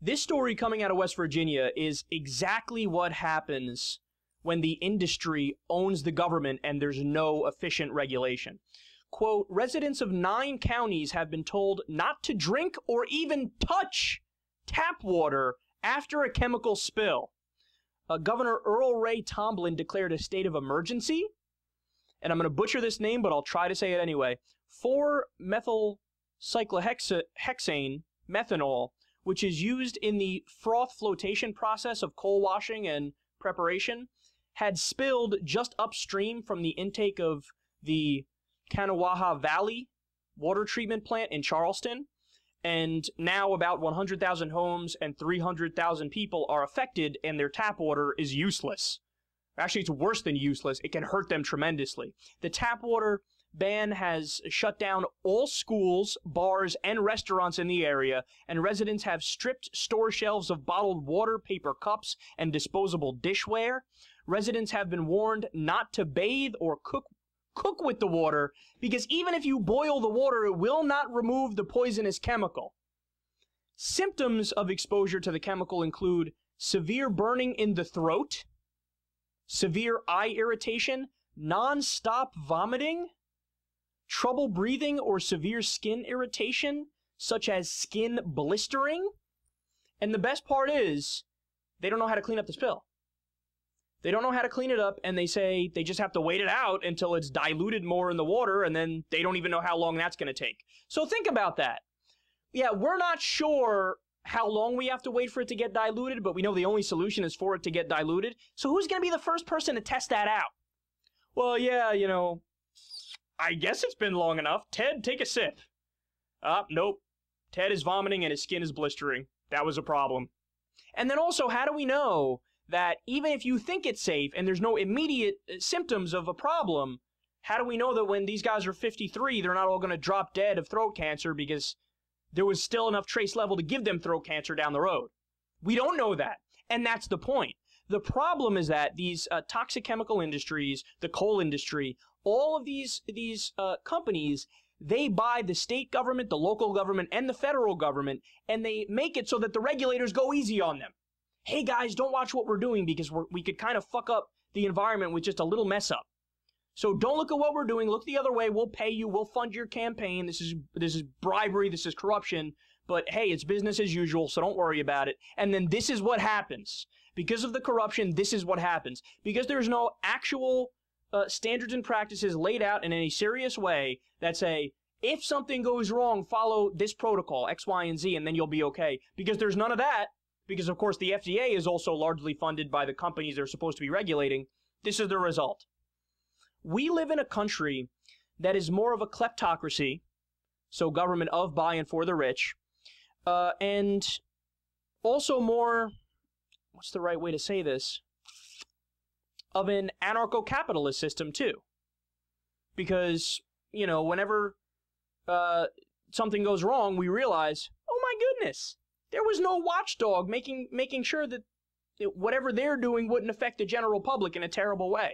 This story coming out of West Virginia is exactly what happens when the industry owns the government and there's no efficient regulation. Quote, residents of 9 counties have been told not to drink or even touch tap water after a chemical spill. Governor Earl Ray Tomblin declared a state of emergency, and I'm going to butcher this name, but I'll try to say it anyway. 4-methylcyclohexane, methanol, which is used in the froth flotation process of coal washing and preparation, had spilled just upstream from the intake of the Kanawha Valley water treatment plant in Charleston. And now about 100,000 homes and 300,000 people are affected, and their tap water is useless. Actually, it's worse than useless. It can hurt them tremendously. The tap water ban has shut down all schools, bars, and restaurants in the area, and residents have stripped store shelves of bottled water, paper cups, and disposable dishware. Residents have been warned not to bathe or cook with the water, because even if you boil the water, it will not remove the poisonous chemical. Symptoms of exposure to the chemical include severe burning in the throat, severe eye irritation, non-stop vomiting, trouble breathing or severe skin irritation, such as skin blistering. And the best part is, they don't know how to clean up the spill. They don't know how to clean it up, and they say they just have to wait it out until it's diluted more in the water, and then they don't even know how long that's going to take. So think about that. Yeah, we're not sure how long we have to wait for it to get diluted, but we know the only solution is for it to get diluted. So who's going to be the first person to test that out? Well, yeah, you know, I guess it's been long enough. Ted, take a sip. Nope. Ted is vomiting and his skin is blistering. That was a problem. And then also, how do we know that even if you think it's safe and there's no immediate symptoms of a problem, how do we know that when these guys are 53, they're not all going to drop dead of throat cancer because there was still enough trace level to give them throat cancer down the road? We don't know that, and that's the point. The problem is that these toxic chemical industries, the coal industry, all of these companies, they buy the state government, the local government, and the federal government, and they make it so that the regulators go easy on them. Hey guys, don't watch what we're doing because we could kind of fuck up the environment with just a little mess up. So don't look at what we're doing. Look the other way. We'll pay you. We'll fund your campaign. This is bribery. This is corruption. But hey, it's business as usual, so don't worry about it. And then this is what happens. Because of the corruption, this is what happens. Because there's no actual standards and practices laid out in any serious way that say, if something goes wrong, follow this protocol, X, Y, and Z, and then you'll be okay. Because there's none of that. Because, of course, the FDA is also largely funded by the companies they're supposed to be regulating. This is the result. We live in a country that is more of a kleptocracy, so government of, by, and for the rich, and also more, what's the right way to say this, of an anarcho-capitalist system, too. Because, you know, whenever something goes wrong, we realize, oh my goodness, there was no watchdog making sure that whatever they're doing wouldn't affect the general public in a terrible way.